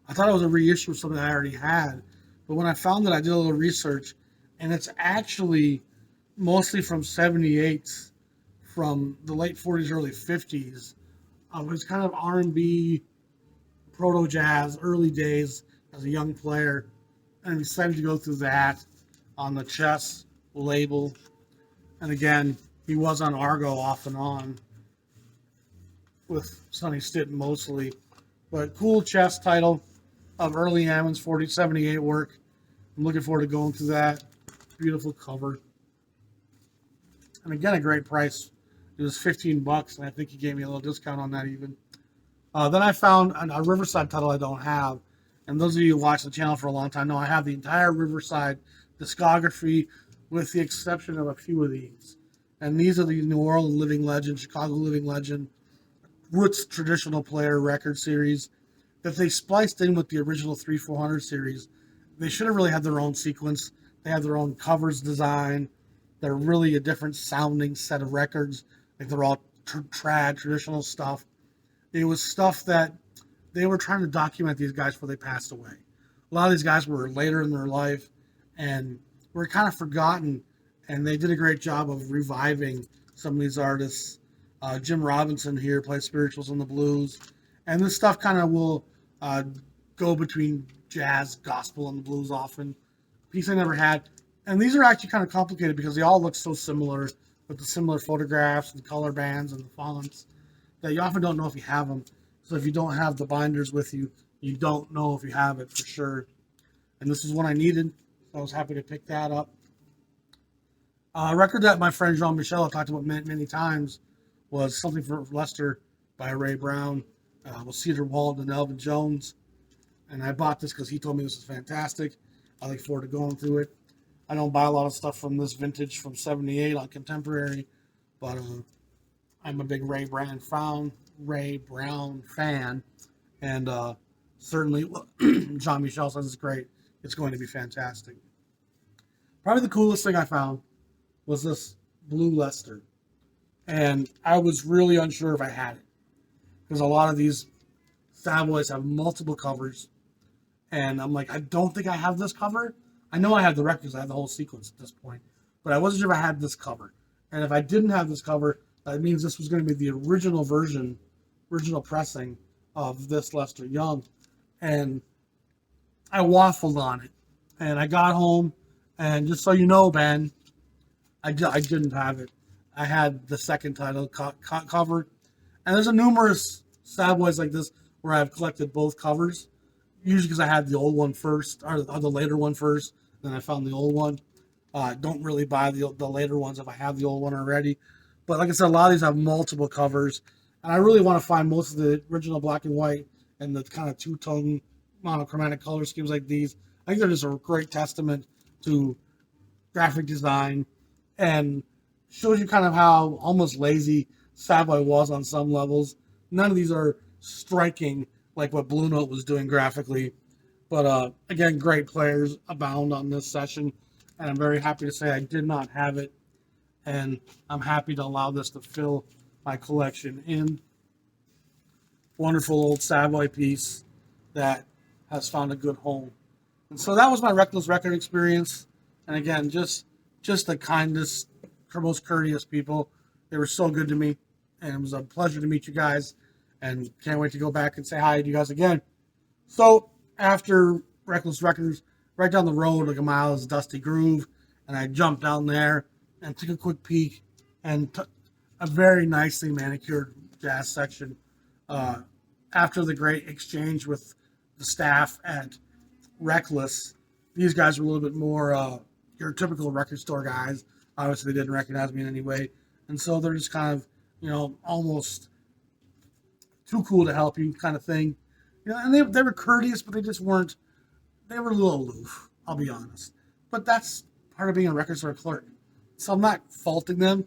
A: I thought it was a reissue of something I already had. But when I found it, I did a little research. And it's actually mostly from 78s, from the late 40s, early 50s. It was kind of R&B, proto-jazz, early days as a young player. And I decided to go through that on the Chess label. And again, he was on Argo off and on with Sonny Stitt mostly. But cool Chess title of early Ammons 78 work. I'm looking forward to going through that. Beautiful cover. And again, a great price. It was $15, and I think he gave me a little discount on that even. Then I found a Riverside title I don't have. And those of you who watch the channel for a long time know I have the entire Riverside discography with the exception of a few of these. And these are the New Orleans Living Legend, Chicago Living Legend, Roots Traditional Player record series that they spliced in with the original 3-400 series. They should have really had their own sequence. They have their own covers design. They're really a different sounding set of records. Like they're all trad, traditional stuff. It was stuff that they were trying to document these guys before they passed away. A lot of these guys were later in their life and were kind of forgotten, and they did a great job of reviving some of these artists. Jim Robinson here plays spirituals and the blues, and this stuff kind of will go between jazz, gospel, and the blues often. Piece I never had. And these are actually kind of complicated because they all look so similar with the similar photographs and color bands and the fonts that you often don't know if you have them. So if you don't have the binders with you, you don't know if you have it for sure. And this is one I needed, so I was happy to pick that up. A record that my friend Jean-Michel talked about many times was Something for Lester by Ray Brown with Cedar Walden and Elvin Jones. And I bought this because he told me this was fantastic. I look forward to going through it. I don't buy a lot of stuff from this vintage from '78 on Contemporary, but I'm a big Ray Brown fan, and certainly Jean Michel says it's great. It's going to be fantastic. Probably the coolest thing I found was this blue Leicester, and I was really unsure if I had it because a lot of these Savoys have multiple covers, and I'm like, I don't think I have this cover. I know I have the records, I have the whole sequence at this point, but I wasn't sure if I had this cover. And if I didn't have this cover, that means this was going to be the original version, original pressing of this Lester Young. And I waffled on it. And I got home, and just so you know, Ben, I didn't have it. I had the second title covered. And there's a numerous Savoys like this where I've collected both covers. Usually because I had the old one first, or the later one first, then I found the old one. Don't really buy the later ones if I have the old one already. But like I said, a lot of these have multiple covers. And I really want to find most of the original black and white and the kind of two-tone monochromatic color schemes like these. I think they're just a great testament to graphic design and shows you kind of how almost lazy Savoy was on some levels. None of these are striking like what Blue Note was doing graphically. But again, great players abound on this session. And I'm very happy to say I did not have it. And I'm happy to allow this to fill my collection in. Wonderful old Savoy piece that has found a good home. And so that was my Reckless record experience. And again, just the kindest, most courteous people. They were so good to me. And it was a pleasure to meet you guys. And can't wait to go back and say hi to you guys again. So after Reckless Records, right down the road like a mile is Dusty Groove. And I jumped down there and took a quick peek and a very nicely manicured jazz section. After the great exchange with the staff at Reckless, these guys were a little bit more your typical record store guys. Obviously, they didn't recognize me in any way. And so they're just kind of, almost too cool to help you kind of thing. And they were courteous, but they just weren't, they were a little aloof, I'll be honest. But that's part of being a record store clerk. So I'm not faulting them.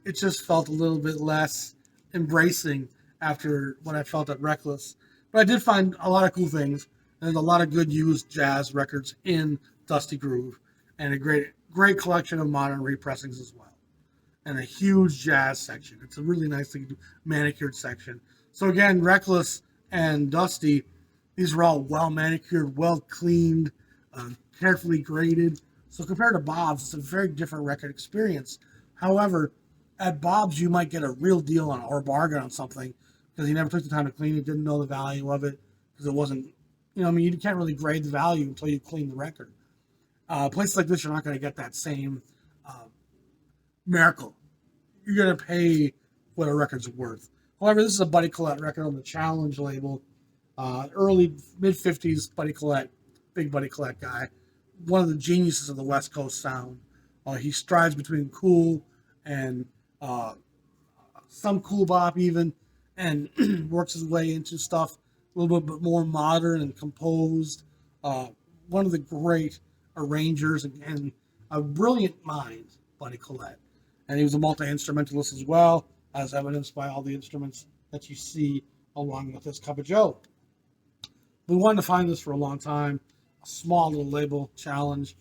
A: It just felt a little bit less embracing after what I felt at Reckless. But I did find a lot of cool things. And there's a lot of good used jazz records in Dusty Groove. And a great collection of modern repressings as well. And a huge jazz section. It's a really nicely manicured section. So again, Reckless and Dusty, these were all well manicured, well cleaned, carefully graded. So compared to Bob's, it's a very different record experience. However, at Bob's, you might get a real deal on or bargain on something because he never took the time to clean it, didn't know the value of it because it wasn't, you can't really grade the value until you clean the record. Places like this, you're not going to get that same miracle. You're going to pay what a record's worth. However, this is a Buddy Collette record on the Challenge label. Early, mid-50s Buddy Collette, big Buddy Collette guy. One of the geniuses of the West Coast sound. He strives between cool and some cool bop even, and works his way into stuff a little bit more modern and composed. One of the great arrangers and a brilliant mind, Buddy Collette. And he was a multi-instrumentalist as well, as evidenced by all the instruments that you see along with this Cup of Joe. We wanted to find this for a long time. A small little label, Challenge.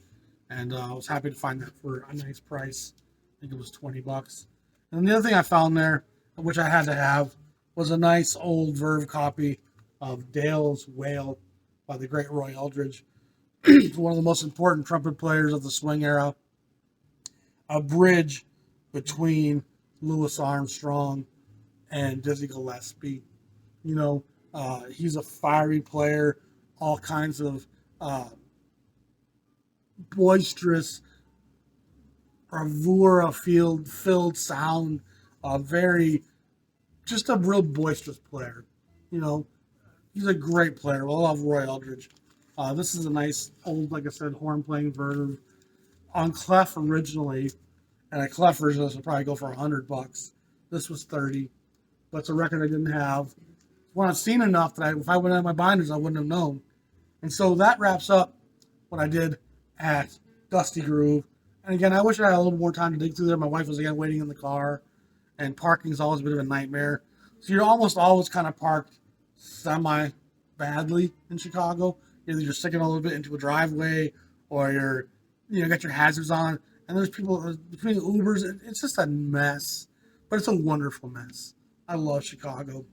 A: And I was happy to find that for a nice price. I think it was $20. And the other thing I found there, which I had to have, was a nice old Verve copy of Dale's Wail by the great Roy Eldridge. One of the most important trumpet players of the swing era. A bridge between Louis Armstrong and Dizzy Gillespie. He's a fiery player, all kinds of boisterous, bravura-filled sound, just a real boisterous player. He's a great player. I love Roy Eldridge. This is a nice old, like I said, horn-playing Verve on clef originally, and a clef version of this would probably go for $100. This was $30, but it's a record I didn't have. One I've seen enough that if I went out of my binders, I wouldn't have known. And so that wraps up what I did at Dusty Groove. And again, I wish I had a little more time to dig through there. My wife was again waiting in the car, and parking is always a bit of a nightmare. So you're almost always kind of parked semi badly in Chicago. Either you're sticking a little bit into a driveway, or you're, got your hazards on. And there's people between the Ubers. It's just a mess, but it's a wonderful mess. I love Chicago.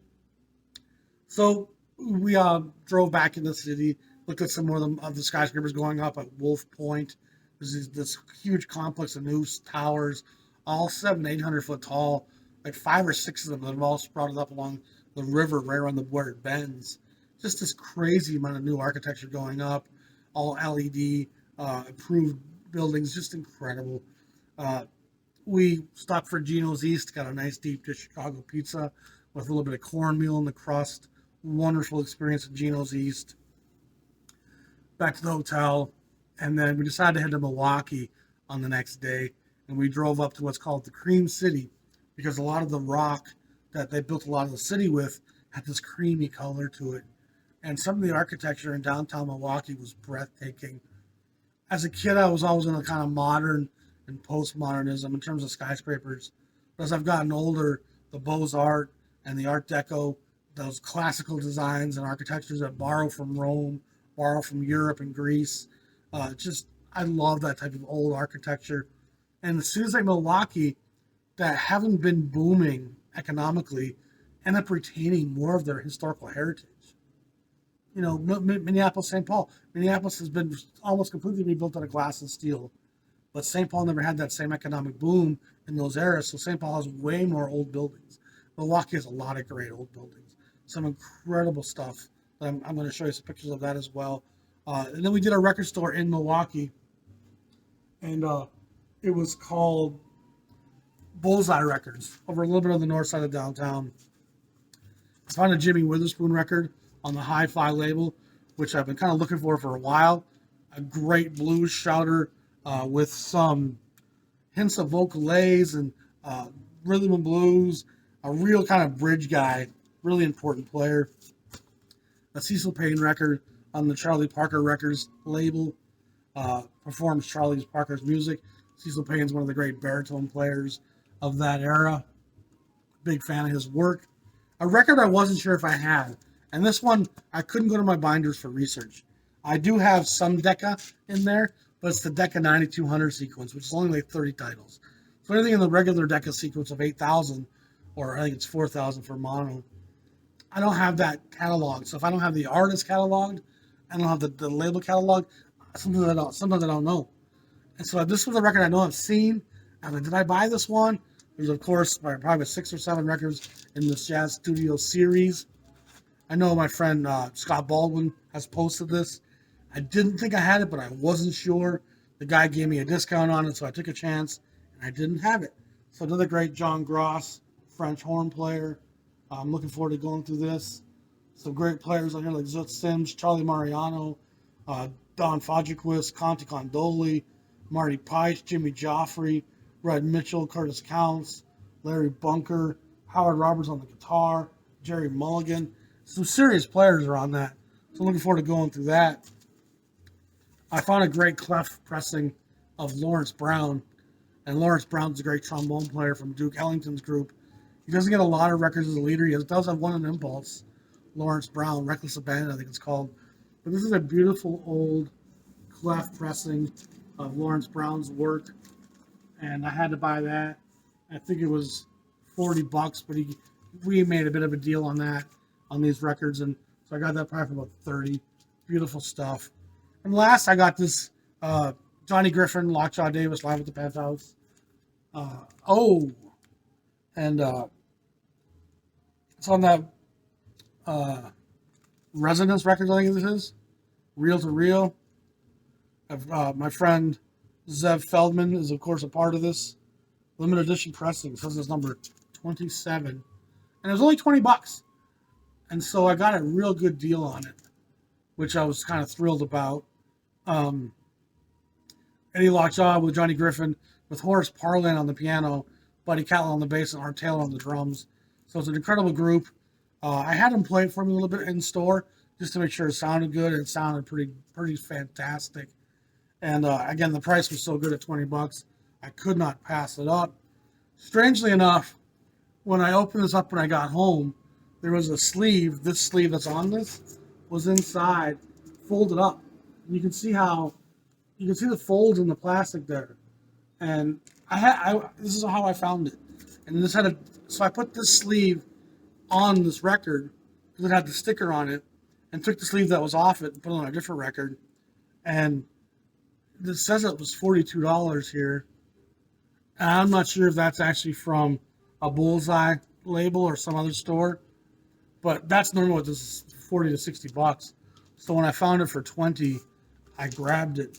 A: So we drove back in the city, looked at some more of the skyscrapers going up at Wolf Point. There's this huge complex of new towers, all 700-800 foot tall, like 5 or 6 of them that have all sprouted up along the river right around where it bends. Just this crazy amount of new architecture going up, all LED, improved buildings, just incredible. Uh, we stopped for Gino's East, got a nice deep dish Chicago pizza with a little bit of cornmeal in the crust. Wonderful experience at Gino's East. Back to the hotel, and then we decided to head to Milwaukee on the next day, and we drove up to what's called the Cream City, because a lot of the rock that they built a lot of the city with had this creamy color to it. And some of the architecture in downtown Milwaukee was breathtaking. As a kid, I was always in a kind of modern and postmodernism in terms of skyscrapers. But as I've gotten older, the Beaux-Arts and the Art Deco, those classical designs and architectures that borrow from Rome, borrow from Europe and Greece, I love that type of old architecture. And the cities like Milwaukee that haven't been booming economically end up retaining more of their historical heritage. Minneapolis, St. Paul. Minneapolis has been almost completely rebuilt out of glass and steel, but St. Paul never had that same economic boom in those eras, so St. Paul has way more old buildings. Milwaukee has a lot of great old buildings, some incredible stuff. I'm going to show you some pictures of that as well. And then we did a record store in Milwaukee, and it was called Bullseye Records, over a little bit on the north side of downtown. I found a Jimmy Witherspoon record on the Hi-Fi label, which I've been kind of looking for a while. A great blues shouter with some hints of vocalaise and rhythm and blues. A real kind of bridge guy, really important player. A Cecil Payne record on the Charlie Parker Records label. Performs Charlie Parker's music. Cecil Payne's one of the great baritone players of that era. Big fan of his work. A record I wasn't sure if I had. And this one, I couldn't go to my binders for research. I do have some Decca in there, but it's the Decca 9200 sequence, which is only like 30 titles. So anything in the regular Decca sequence of 8,000, or I think it's 4,000 for mono, I don't have that catalog. So if I don't have the artist cataloged, I don't have the label catalog, sometimes I don't know. And so this was a record I know I've seen. I'm like, did I buy this one? There's, of course, probably 6 or 7 records in this Jazz Studio series. I know my friend Scott Baldwin has posted this. I didn't think I had it, but I wasn't sure. The guy gave me a discount on it, so I took a chance, and I didn't have it. So another great John Gross, French horn player. I'm looking forward to going through this. Some great players on here like Zoot Sims, Charlie Mariano, Don Fagequist, Conte Condoli, Marty Pike, Jimmy Joffrey, Red Mitchell, Curtis Counts, Larry Bunker, Howard Roberts on the guitar, Jerry Mulligan. Some serious players are on that. So I'm looking forward to going through that. I found a great clef pressing of Lawrence Brown. And Lawrence Brown's a great trombone player from Duke Ellington's group. He doesn't get a lot of records as a leader. He does have one on Impulse. Lawrence Brown, Reckless Abandon, I think it's called. But this is a beautiful old clef pressing of Lawrence Brown's work. And I had to buy that. I think it was $40, but we made a bit of a deal on that, on these records, and so I got that probably for about 30. Beautiful stuff. And last, I got this Johnny Griffin, Lockjaw Davis, Live at the Penthouse. And it's on that Resonance Records, I think this is. Reel to Reel. My friend Zev Feldman is, of course, a part of this. Limited edition pressing. It says it's number 27. And it was only $20. And so I got a real good deal on it, which I was kind of thrilled about. Eddie Lockjaw with Johnny Griffin, with Horace Parlan on the piano, Buddy Catlin on the bass, and Art Taylor on the drums. So it's an incredible group. I had him play it for me a little bit in store just to make sure it sounded good. It sounded pretty fantastic. And again, the price was so good at $20, I could not pass it up. Strangely enough, when I opened this up when I got home, there was a sleeve. This sleeve that's on this was inside, folded up. And you can see the folds in the plastic there. And this is how I found it. And so I put this sleeve on this record because it had the sticker on it, and took the sleeve that was off it and put it on a different record. And it says it was $42 here. And I'm not sure if that's actually from a Bullseye label or some other store, but that's normally what this is, 40 to 60 bucks. So when I found it for 20, I grabbed it.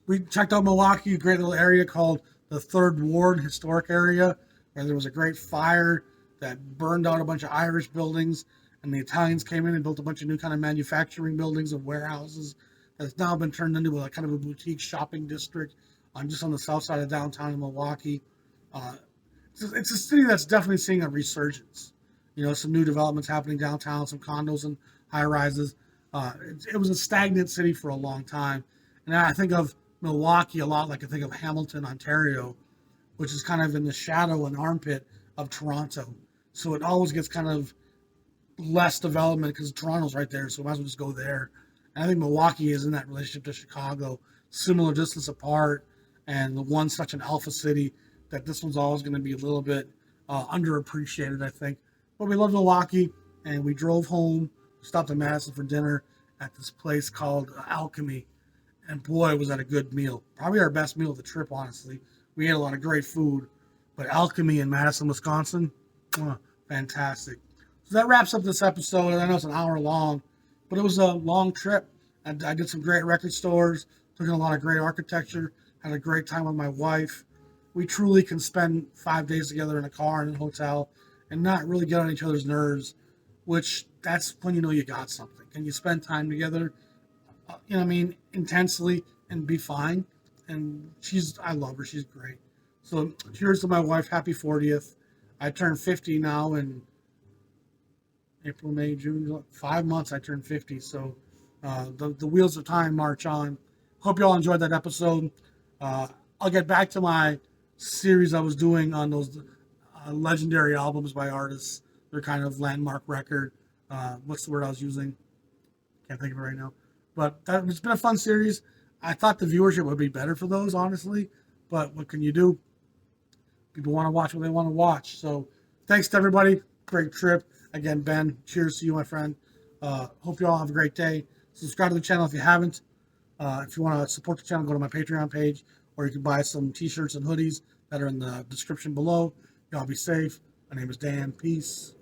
A: We checked out Milwaukee, a great little area called the Third Ward Historic Area, where there was a great fire that burned out a bunch of Irish buildings, and the Italians came in and built a bunch of new kind of manufacturing buildings and warehouses that's now been turned into a kind of a boutique shopping district just on the south side of downtown in Milwaukee. It's a city that's definitely seeing a resurgence. Some new developments happening downtown, some condos and high rises. It was a stagnant city for a long time. And I think of Milwaukee a lot like I think of Hamilton, Ontario, which is kind of in the shadow and armpit of Toronto. So it always gets kind of less development because Toronto's right there, so we might as well just go there. And I think Milwaukee is in that relationship to Chicago, similar distance apart, and the one's such an alpha city that this one's always going to be a little bit underappreciated, I think. But we love Milwaukee, and we drove home. We stopped in Madison for dinner at this place called Alchemy, and boy, was that a good meal. Probably our best meal of the trip, honestly. We ate a lot of great food, but Alchemy in Madison, Wisconsin, fantastic. So that wraps up this episode. I know it's an hour long, but it was a long trip. I did some great record stores, took in a lot of great architecture, had a great time with my wife. We truly can spend 5 days together in a car in a hotel and not really get on each other's nerves, which that's when you know you got something. Can you spend time together, intensely and be fine? And I love her. She's great. So cheers to my wife. Happy 40th. I turned 50 now in April, May, June, July. 5 months I turned 50. So the wheels of time march on. Hope you all enjoyed that episode. I'll get back to my series I was doing on those legendary albums by artists. They're kind of landmark record. What's the word I was using? Can't think of it right now. But it's been a fun series. I thought the viewership would be better for those, honestly. But what can you do? People want to watch what they want to watch. So thanks to everybody. Great trip. Again, Ben, cheers to you, my friend. Hope you all have a great day. Subscribe to the channel if you haven't. If you want to support the channel, go to my Patreon page, or you can buy some t-shirts and hoodies that are in the description below. Y'all be safe. My name is Dan. Peace.